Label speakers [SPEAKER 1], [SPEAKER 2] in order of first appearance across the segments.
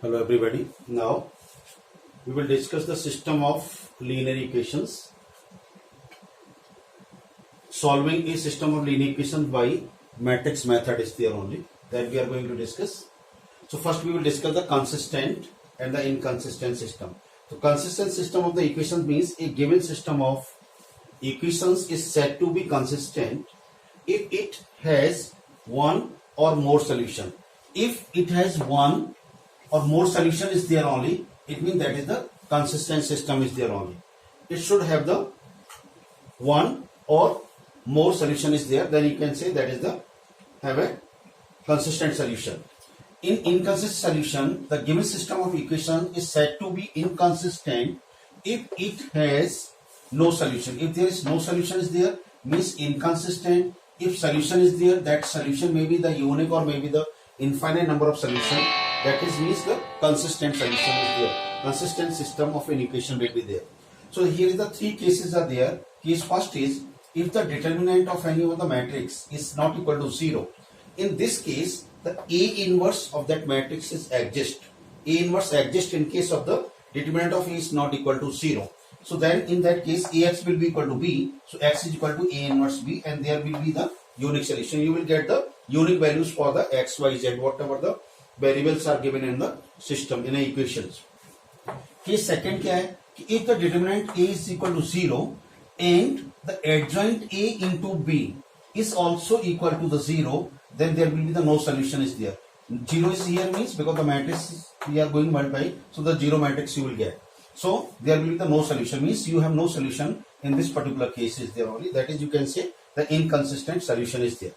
[SPEAKER 1] Hello everybody. Now we will discuss the system of linear equations. Solving a system of linear equations by matrix method is there only that we are going to discuss. So first we will discuss the consistent and the inconsistent system. So consistent system of the equations means a given system of equations is said to be consistent if it has one or more solution. If it has one or more solution is there only, it means that is the consistent system is there only. It should have the one or more solution is there, then you can say that is the have a consistent solution. In inconsistent solution, the given system of equation is said to be inconsistent if it has no solution. If there is no solution is there, means inconsistent. If solution is there, that solution may be the unique or maybe the infinite number of solution. That is means the consistent solution is there. Consistent system of an equation will be there. So here is the three cases are there. Case first is if the determinant of any of the matrix is not equal to 0. In this case, the A inverse of that matrix is exist. A inverse exists in case of the determinant of A is not equal to 0. So then in that case, AX will be equal to B. So X is equal to A inverse B, and there will be the unique solution. You will get the unique values for the X, Y, Z, whatever the variables are given in the system in the equations. Case second क्या है कि if the determinant A is equal to 0 and the adjoint A into B is also equal to the 0, then there will be the no solution is there. 0 is here means because the matrix we are going multiply, so the 0 matrix you will get. So there will be the no solution means you have no solution in this particular case is there only. That is you can say the inconsistent solution is there.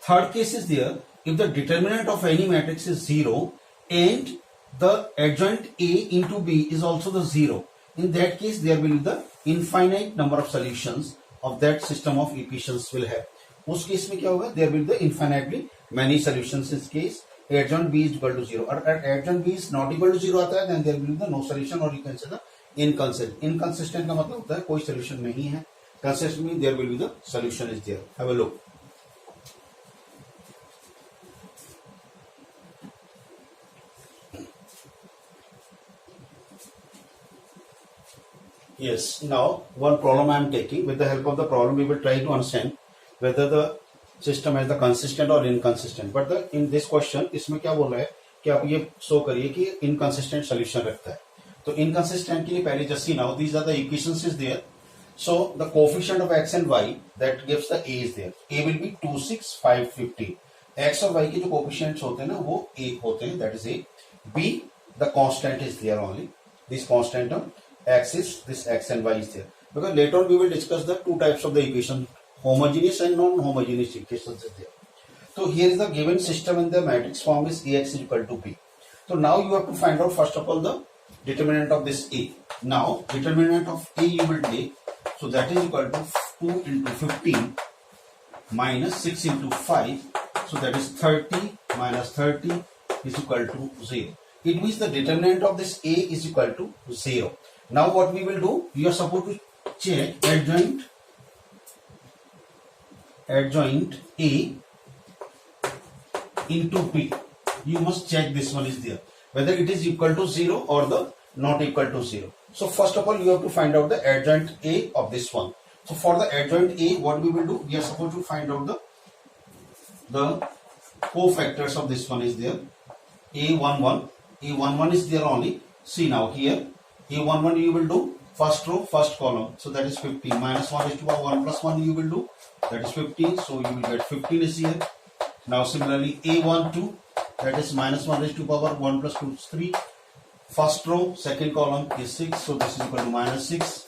[SPEAKER 1] Third case is there if the determinant of any matrix is 0 and the adjoint A into B is also the 0. In that case there will be the infinite number of solutions of that system of equations will have. उस case में क्या होगा? There will be the infinitely many solutions in this case. Adjoint B is equal to 0 or adjoint B is not equal to 0 आता है, then there will be the no solution or you can say the inconsistent. Inconsistent का मतलब होता है कोई solution नहीं है. Consistent means there will be the solution is there. Have a look. Yes, now one problem I am taking. With the help of the problem, we will try to understand whether the system has the consistent or inconsistent. But in this question, इसमें क्या बोल रहा है कि आप ये show करिए कि inconsistent solution रखता है. तो inconsistent के लिए पहले just see now these are the equations is there. So the coefficient of x and y that gives the a is there. A will be 2, 6, 5, 15. x और y के जो coefficients होते हैं ना वो a होते हैं. That is a. B the constant is there only. This constant of x is this x and y is there, because later on we will discuss the two types of the equation, homogeneous and non-homogeneous equations is there. So here is the given system in the matrix form is Ax is equal to B. So now you have to find out first of all the determinant of this A. Now determinant of A you will take, so that is equal to 2 into 15 minus 6 into 5, so that is 30 minus 30 is equal to 0. It means the determinant of this A is equal to 0. Now what we will do, we are supposed to check adjoint A into B. You must check this one is there, whether it is equal to 0 or the not equal to 0. So first of all you have to find out the adjoint A of this one. So for the adjoint A, what we will do, we are supposed to find out the cofactors of this one is there. A11 is there only. See now here A11 you will do first row first column, so that is 15 minus 1 is to power 1 plus 1 you will do, that is 15, so you will get 15 is here. Now similarly A12, that is minus 1 is to power 1 plus 2 is 3. First row second column is 6, so this is equal to minus 6.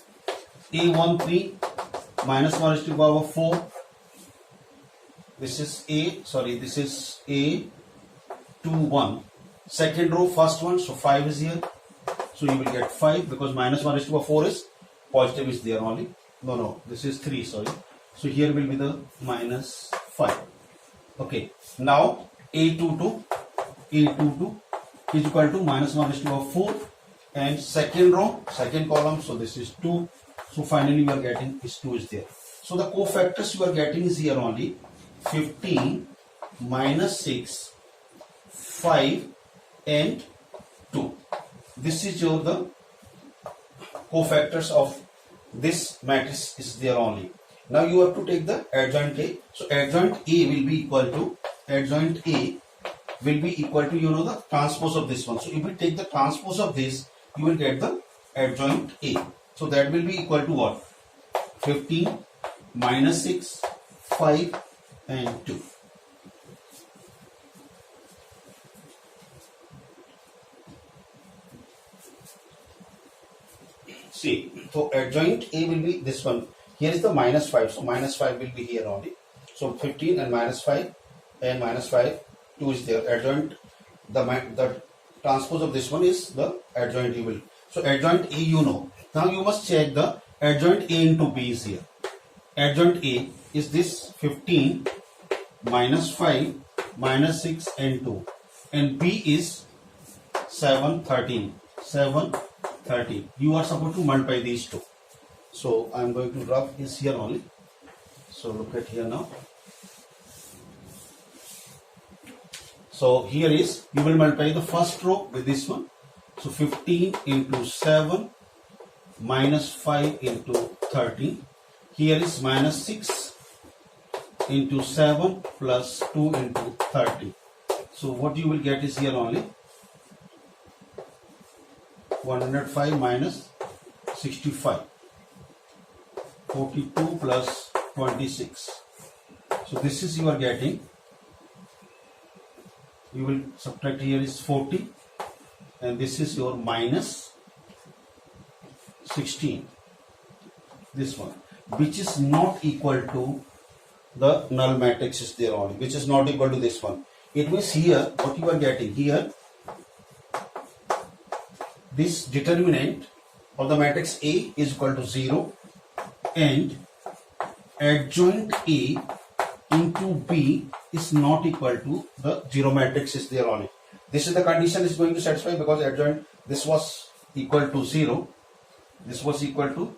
[SPEAKER 1] A13 minus 1 is to power 4. This is A21. Second row first one, so 5 is here. So you will get 5 because minus 1 is to power 4 is positive is there only. No, this is 3, sorry. So here will be the minus 5. Okay. Now A22 is equal to minus 1 is to power 4. And second row, second column, so this is 2. So finally you are getting is 2 is there. So the cofactors you are getting is here only 15 minus 6, 5 and this is your the cofactors of this matrix is there only. Now you have to take the adjoint A. So adjoint A will be equal to you know the transpose of this one. So if we take the transpose of this, you will get the adjoint A. So that will be equal to what? 15 minus 6, 5 and 2. See, so adjoint A will be this one. Here is the minus 5. So minus 5 will be here only. So 15 and minus 5 and minus 5, 2 is there. Adjoint, the transpose of this one is the adjoint A will. So adjoint A you know. Now you must check the adjoint A into B is here. Adjoint A is this 15 minus 5 minus 6 and 2. And B is 7, 13. 7, 13. You are supposed to multiply these two. So I am going to drop this here only. So look at here now. So here is, you will multiply the first row with this one. So 15 into 7 minus 5 into 13. Here is minus 6 into 7 plus 2 into 30. So what you will get is here only 105 minus 65. 42 plus 26. So this is you are getting. You will subtract here is 40 and this is your minus 16. This one, which is not equal to the null matrix is there only, which is not equal to this one. It means here what you are getting here, this determinant of the matrix A is equal to 0 and adjoint A into B is not equal to the 0 matrix is there only. This is the condition is going to satisfy because adjoint, this was equal to 0. This was equal to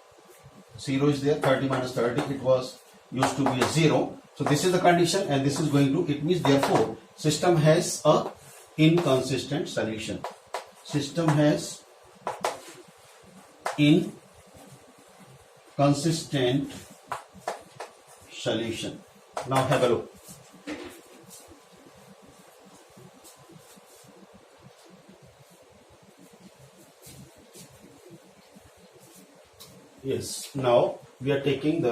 [SPEAKER 1] 0 is there, 30 minus 30, it was used to be a 0. So this is the condition and this is going to, it means therefore system has a inconsistent solution. System has inconsistent solution. Now have a look. Yes, now we are taking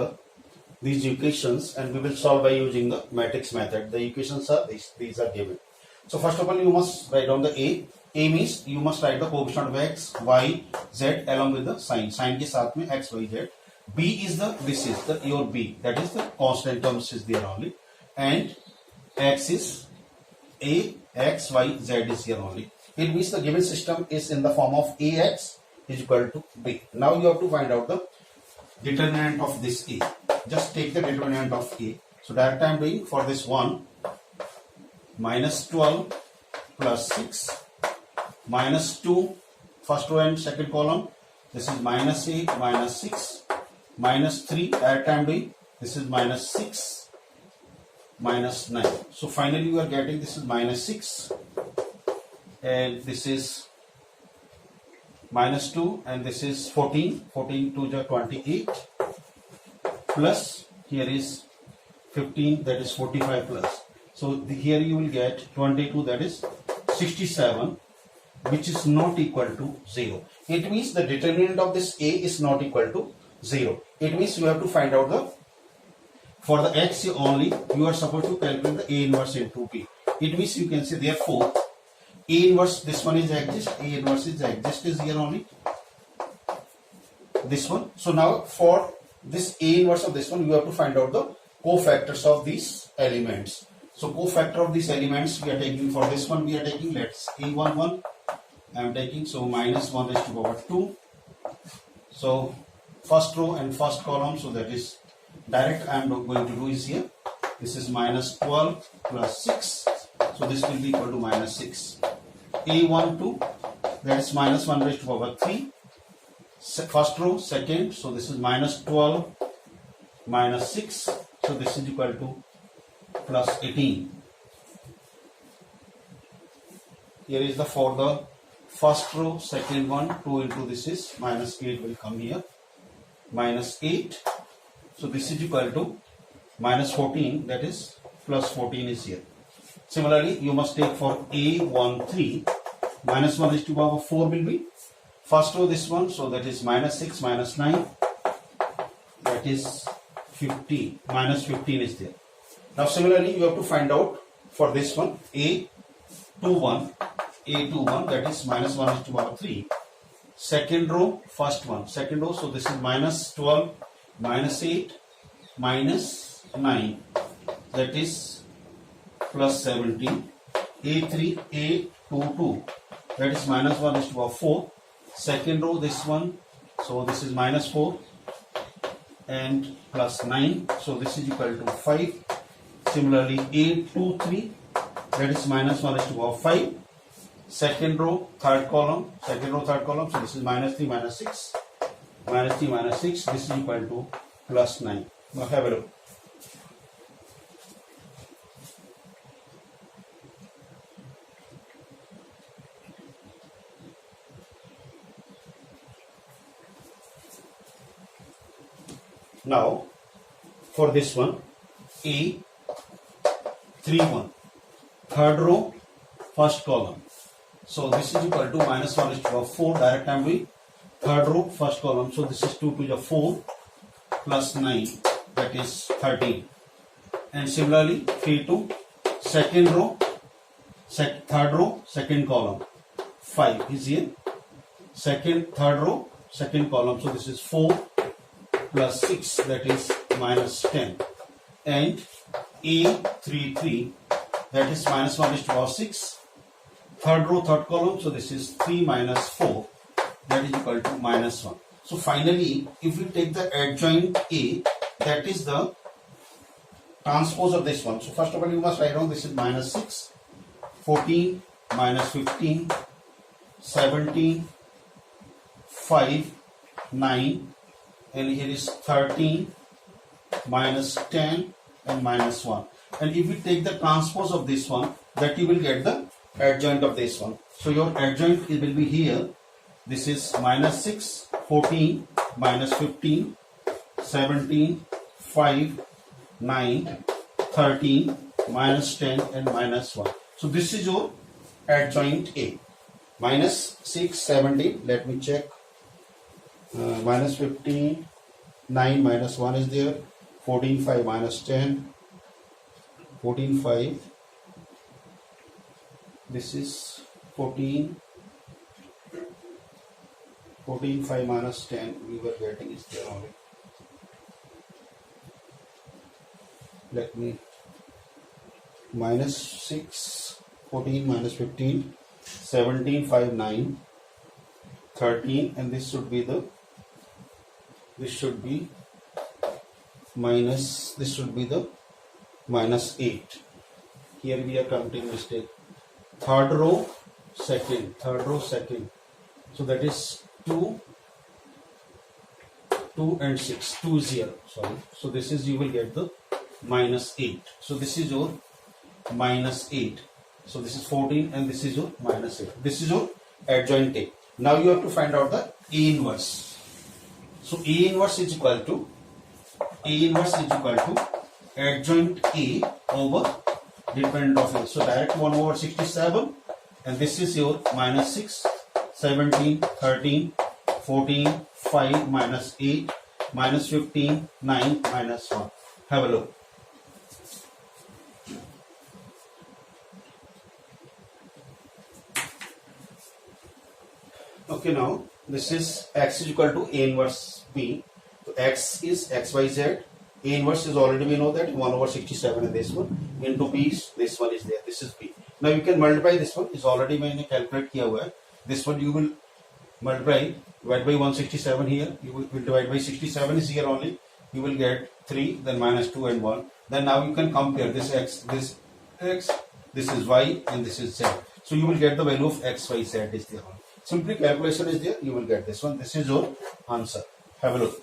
[SPEAKER 1] these equations and we will solve by using the matrix method. The equations are these are given. So first of all you must write down the A. A means you must write the coefficient of x, y, z along with the sign. Sign के साथ में x, y, z. B is this is your B, that is the constant terms is there only, and x is A, x, y, z is here only. It means the given system is in the form of Ax is equal to B. Now you have to find out the determinant of this A. Just take the determinant of A. So direct I am doing for this one, minus 12 plus 6 minus 2, first row and second column. This is minus 8 minus 6 minus 3, direct I am doing, this is minus 6 minus 9. So finally you are getting this is minus 6 and this is minus 2 and this is 14, 14 to the 28 plus here is 15, that is 45 plus. So here you will get 22, that is 67, which is not equal to 0. It means the determinant of this A is not equal to 0. It means you have to find out for the x only, you are supposed to calculate the A inverse into B. It means you can say therefore A inverse, this one is exist, A inverse is exist is here only, this one. So now for this A inverse of this one, you have to find out the cofactors of these elements. So cofactor of these elements we are taking for this one, we are taking, let's A11 I am taking, so minus 1 raised to power 2. So first row and first column, so that is direct I am going to do is here, this is minus 12 plus 6, so this will be equal to minus 6. A12, that is minus 1 raised to power 3, first row, second, so this is minus 12 minus 6, so this is equal to plus 18. Here is the for the first row, second one, 2 into this is minus 8 will come here, minus 8. So this is equal to minus 14, that is plus 14 is here. Similarly, you must take for A13, minus 1 is to the power 4 will be first row this one, so that is minus 6 minus 9, that is 15, minus 15 is there. Now similarly, you have to find out for this one A21, that is minus 1 is to the power 3. Second row, first one, second row, so this is minus 12, minus 8, minus 9, that is plus 17. A3, A22, that is minus 1 is to the power 4. Second row, this one, so this is minus 4 and plus 9, so this is equal to 5. Similarly, A23, that is minus 1 is to the power 5. Second row, third column, so this is minus 3, minus 6, minus 3, minus 6, this is equal to plus 9. Now have a look. Now, for this one, A31, third row, first column. So this is equal to minus 1 is to the power 4, direct I am doing. Third row, first column. So this is 2 to the 4 plus 9, that is 13. And similarly, 3 to second row, third row, second column. 5 is here. Third row, second column. So this is 4 plus 6, that is minus 10. And A33, that is minus 1 is to the power 6. Third row, third column, so this is 3 minus 4, that is equal to minus 1. So finally, if we take the adjoint A, that is the transpose of this one. So first of all, you must write down this is minus 6, 14, minus 15, 17, 5, 9, and here is 13, minus 10, and minus 1. And if we take the transpose of this one, that you will get the adjoint of this one. So your adjoint will be here. This is minus 6, 14, minus 15, 17, 5, 9, 13, minus 10, and minus 1. So this is your adjoint A. Minus 6, 17, let me check. Minus 15, 9 minus 1 is there. 14, 5 minus 10, 14, 5. This is 14, 5 minus 10, we were getting is there only. Let me, minus 6, 14 minus 15, 17, 5, 9, 13, and this should be the, this should be the minus 8. Here we are counting mistake. Third row, second. So that is 2 and 6. 2 0. Sorry. So this is, you will get the minus 8. So this is your minus 8. So this is 14 and this is your minus 8. This is your adjoint A. Now you have to find out the A inverse. So A inverse is equal to adjoint A over dependent of A. So direct 1 over 67, and this is your minus 6, 17, 13, 14, 5, minus 8, minus 15, 9, minus 1. Have a look. Okay, now this is X is equal to A inverse B. So X is XYZ. A inverse is already, we know that 1 over 67 in this one, into B is, this one is there, this is B. Now you can multiply this one, is already मैंने calculate किया हुआ है. This one you will multiply, divide by 167 here, you will divide by 67 is here only, you will get 3, then minus 2 and 1. Then now you can compare this X, this is Y, and this is Z. So you will get the value of X, Y, Z is there only. Simply calculation is there, you will get this one. This is your answer. Have a look.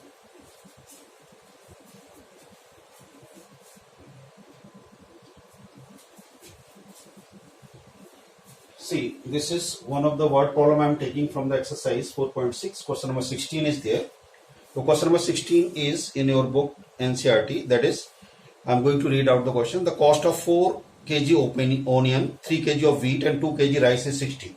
[SPEAKER 1] See, this is one of the word problem I am taking from the exercise 4.6. Question number 16 is there. So question number 16 is in your book NCERT. That is, I am going to read out the question. The cost of 4 kg onion, 3 kg of wheat and 2 kg rice is 60.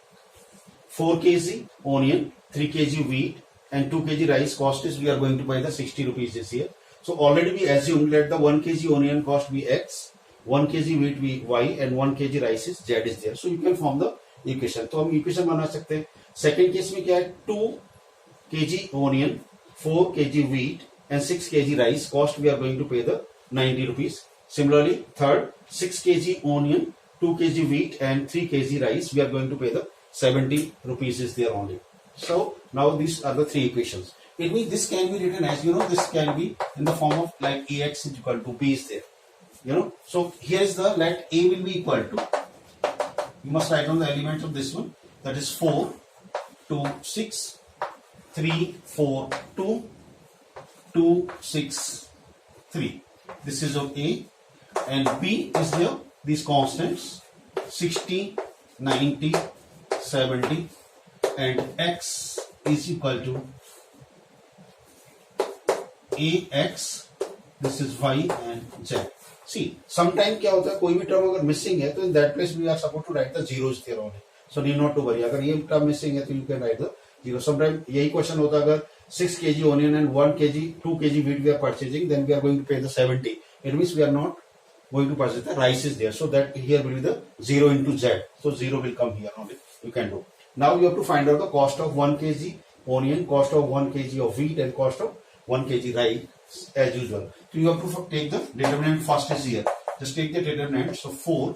[SPEAKER 1] 4 kg onion, 3 kg wheat and 2 kg rice cost is, we are going to buy the 60 rupees this here. So already we assumed that the 1 kg onion cost be X, 1 kg wheat be Y and 1 kg rice is Z is there. So you can form the equation. तो हम equation बना सकते हैं. Second case में क्या है? 2 kg onion, 4 kg wheat and 6 kg rice cost we are going to pay the 90 rupees. Similarly, third, 6 kg onion, 2 kg wheat and 3 kg rice we are going to pay the 70 rupees is there only. So now these are the three equations. It means this can be written as, this can be in the form of like Ax is equal to B is there. So here is the, let A will be equal to, you must write down the elements of this one, that is 4, 2, 6, 3, 4, 2, 2, 6, 3. This is of A, and B is there, these constants 60, 90, 70, and X is equal to Ax, this is Y and Z. See, sometime क्या होता है, कोई भी term अगर missing है तो in that place we are supposed to write the zeros there only. So need not to worry. अगर ये टर्म मिसिंग है तो you can write the zero. Sometime यही क्वेश्चन होता है, अगर 6 kg onion and 1 kg 2 kg wheat we are purchasing, then we are going to pay the 70. It means we are not going to purchase the rice is there. So that here will be the 0 into Z. So 0 will come here only. You can do. Now you have to find out the cost of 1 kg onion, cost of 1 kg of wheat and cost of 1 kg rice as usual. So you have to take the determinant first is here. Just take the determinant. So 4,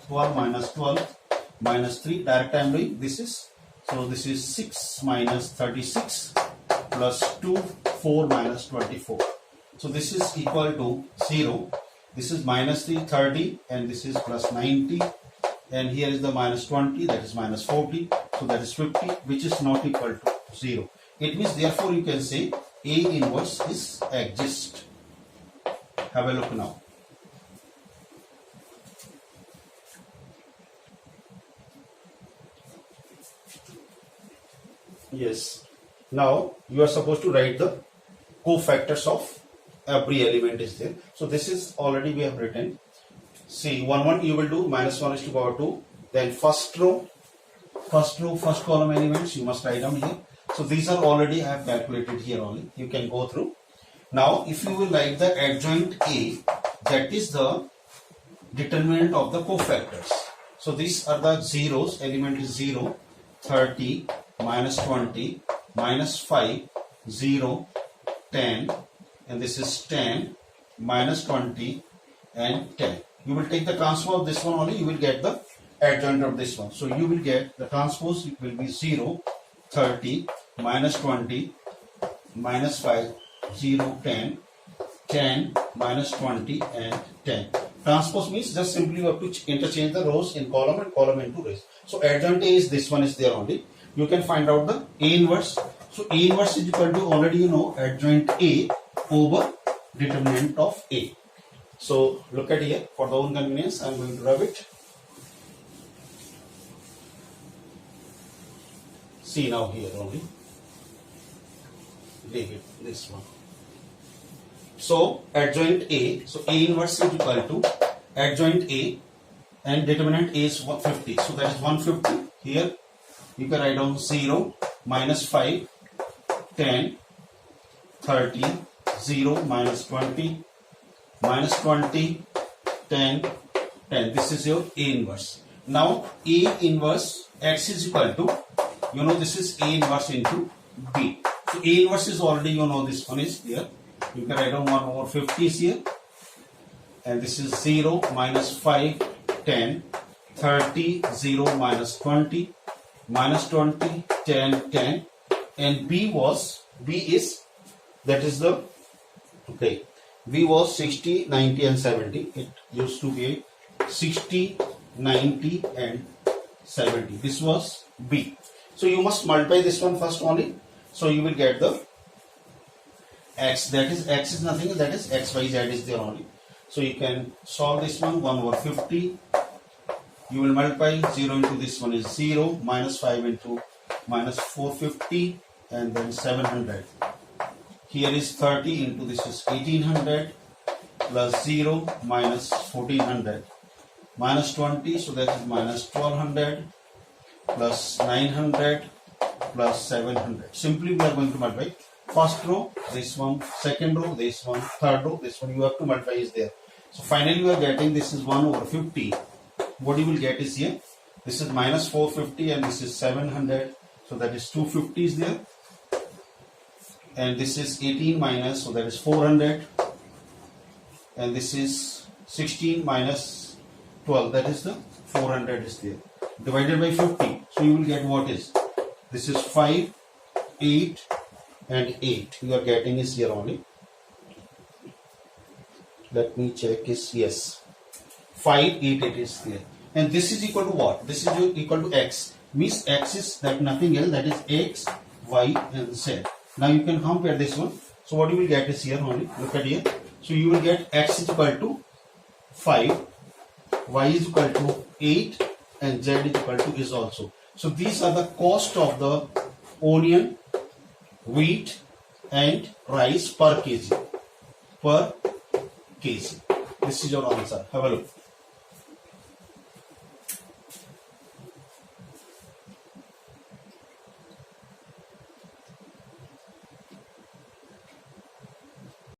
[SPEAKER 1] 12 minus 12 minus 3. Direct I am doing. This is, so this is 6 minus 36 plus 2, 4 minus 24. So this is equal to 0. This is minus 3, 30 and this is plus 90. And here is the minus 20, that is minus 40. So that is 50, which is not equal to 0. It means therefore you can say A inverse is exist. Have a look now. Yes. Now you are supposed to write the cofactors of every element is there. So this is already we have written. See, 1 1 you will do minus 1 is to power 2. Then first row, first column elements you must write down here. So these are already I have calculated here only. You can go through. Now if you will write the adjoint A, that is the determinant of the cofactors. So these are the zeros. Element is 0, 30, minus 20, minus 5, 0, 10, and this is 10, minus 20 and 10. You will take the transpose of this one only, you will get the adjoint of this one. So you will get the transpose, it will be 0, 30, minus 20, minus 5, 0, 10, 10, minus 20 and 10. Transpose means just simply you have to interchange the rows in column and column into rows. So adjoint A is this one is there only. You can find out the A inverse. So A inverse is equal to, already you know, adjoint A over determinant of A. So look at here, for the own convenience I am going to rub it. See now here only. Leave it, this one. So adjoint A, so A inverse is equal to adjoint A and determinant A is 150. So that is 150. Here you can write down 0, minus 5, 10, 30, 0, minus 20, minus 20, 10, 10. This is your A inverse. Now A inverse X is equal to, you know, this is A inverse into B. So A inverse is already, you know, this one is here. You can write down 1 over 50 is here. And this is 0, minus 5, 10, 30, 0, minus 20, minus 20, 10, 10. And B is, that is the, okay, B was 60, 90 and 70. It used to be 60, 90 and 70. This was B. So you must multiply this one first only. So you will get the X, that is X is nothing, that is X, Y, Z is there only. So you can solve this one, 1 over 50, You will multiply 0 into this one is 0, minus 5 into minus 450, and then 700. Here is 30 into this is 1800, plus 0 minus 1400, minus 20, so that is minus 1200, plus 900, plus 700. Simply we are going to multiply first row, this one, second row, this one, third row, this one. You have to multiply is there. So finally you are getting this is 1 over 50. What you will get is here, this is minus 450 and this is 700, so that is 250 is there, and this is 18 minus, so that is 400, and this is 16 minus 12, that is the 400 is there, divided by 50. So you will get what is, this is 5, 8 and 8. You are getting is here only. Let me check is, yes, 5, 8, 8 is there. And this is equal to what? This is equal to x. Means x is that nothing else, that is x, y and z. Now you can compare this one. So what you will get is here only. Look at here. So you will get x is equal to 5, y is equal to 8 and z is equal to is also. So these are the cost of the onion, wheat and rice per kg. This is your answer. Have a look.